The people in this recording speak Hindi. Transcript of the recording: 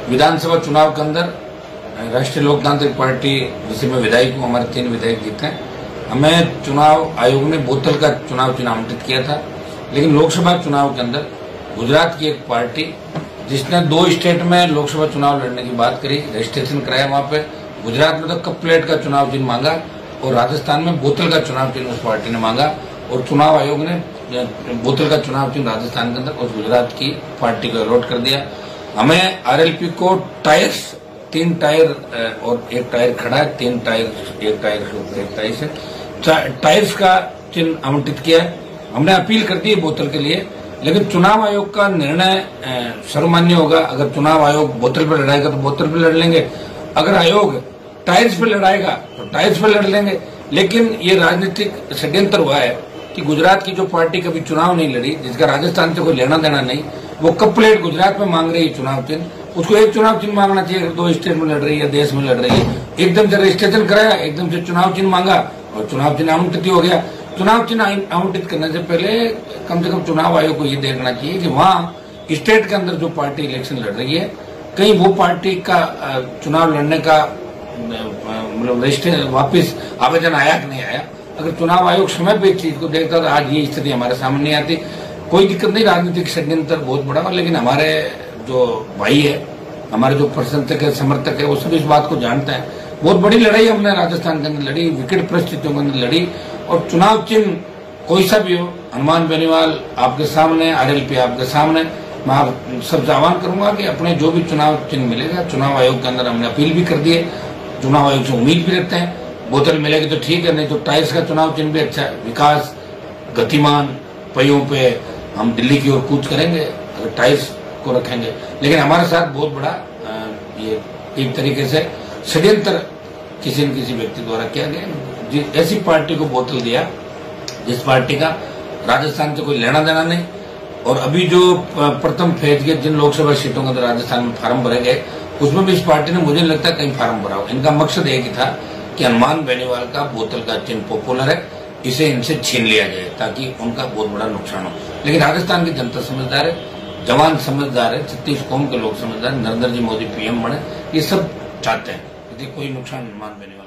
विधानसभा चुनाव के अंदर राष्ट्रीय लोकतांत्रिक पार्टी जिसे मैं विधायक हूँ, हमारे 3 विधायक जीते हैं। हमें चुनाव आयोग ने बोतल का चुनाव चिन्ह आवंटित किया था, लेकिन लोकसभा चुनाव के अंदर गुजरात की एक पार्टी जिसने 2 स्टेट में लोकसभा चुनाव लड़ने की बात करी, रजिस्ट्रेशन कराया वहां पे। गुजरात में तो कप प्लेट का चुनाव चिन्ह मांगा और राजस्थान में बोतल का चुनाव चिन्ह उस पार्टी ने मांगा, और चुनाव आयोग ने बोतल का चुनाव चिन्ह राजस्थान के अंदर उस गुजरात की पार्टी को अलॉट कर दिया। हमें आरएलपी को टायर्स 3 टायर और 1 टायर खड़ा है, 3 टायर 1 टायर से टायर्स का चिन्ह आवंटित किया है। हमने अपील कर दी है बोतल के लिए, लेकिन चुनाव आयोग का निर्णय सर्वमान्य होगा। अगर चुनाव आयोग बोतल पर लड़ाएगा तो बोतल पर लड़ लेंगे, अगर आयोग टायर्स पर लड़ाएगा तो टायर्स पर लड़ लेंगे। लेकिन ये राजनीतिक षड्यंत्र हुआ है कि गुजरात की जो पार्टी कभी चुनाव नहीं लड़ी, जिसका राजस्थान से कोई लेना देना नहीं, वो कप प्लेट गुजरात में मांग रही है चुनाव चिन्ह। उसको एक चुनाव चिन्ह मांगना चाहिए। 2 स्टेट में लड़ रही है, देश में लड़ रही है, एकदम से रजिस्ट्रेशन कराया, एकदम से चुनाव चिन्ह मांगा और चुनाव चिन्ह आवंटित हो गया। चुनाव चिन्ह आवंटित करने से पहले कम से कम चुनाव आयोग को ये देखना चाहिए कि वहां स्टेट के अंदर जो पार्टी इलेक्शन लड़ रही है, कहीं वो पार्टी का चुनाव लड़ने का मतलब रजिस्ट्रेशन वापिस आवेदन आया कि नहीं आया। अगर चुनाव आयोग समय पे इस चीज को देखता तो आज ये स्थिति हमारे सामने नहीं आती। कोई दिक्कत नहीं, राजनीतिक षड्यंत्र बहुत बड़ा हो, लेकिन हमारे जो भाई है, हमारे जो प्रशंसक है, समर्थक है, वो सभी इस बात को जानते हैं। बहुत बड़ी लड़ाई हमने राजस्थान के अंदर लड़ी, विकट परिस्थितियों के अंदर लड़ी, और चुनाव चिन्ह कोई सा भी हो, हनुमान बेनीवाल आपके सामने, आरएलपी आपके सामने, मैं आप सबसे आह्वान करूंगा कि अपने जो भी चुनाव चिन्ह मिलेगा, चुनाव आयोग के अंदर हमने अपील भी कर दी है, चुनाव आयोग से उम्मीद भी रखते हैं। बोतल मिलेगी तो ठीक है, नहीं तो टायर्स का चुनाव चिन्ह भी अच्छा है। विकास गतिमान पहियों पे हम दिल्ली की ओर कूच करेंगे अगर टायर्स को रखेंगे। लेकिन हमारे साथ बहुत बड़ा ये एक तरीके से षड्यंत्र किसी न किसी व्यक्ति द्वारा किया गया। ऐसी पार्टी को बोतल दिया जिस पार्टी का राजस्थान से कोई लेना देना नहीं, और अभी जो प्रथम फेज के जिन लोकसभा सीटों के अंदर राजस्थान में फार्म भरे गए, उसमें भी इस पार्टी ने, मुझे नहीं लगता कहीं फार्म भरा हो। इनका मकसद एक ही था कि हनुमान बेनीवाल का बोतल का चिन्ह पॉपुलर है, इसे इनसे छीन लिया जाए ताकि उनका बहुत बड़ा नुकसान हो। लेकिन राजस्थान की जनता समझदार है, जवान समझदार है, 36 कौम के लोग समझदार, नरेंद्र जी मोदी पीएम बने, ये सब चाहते हैं, यदि कोई नुकसान हनुमान बेनीवाल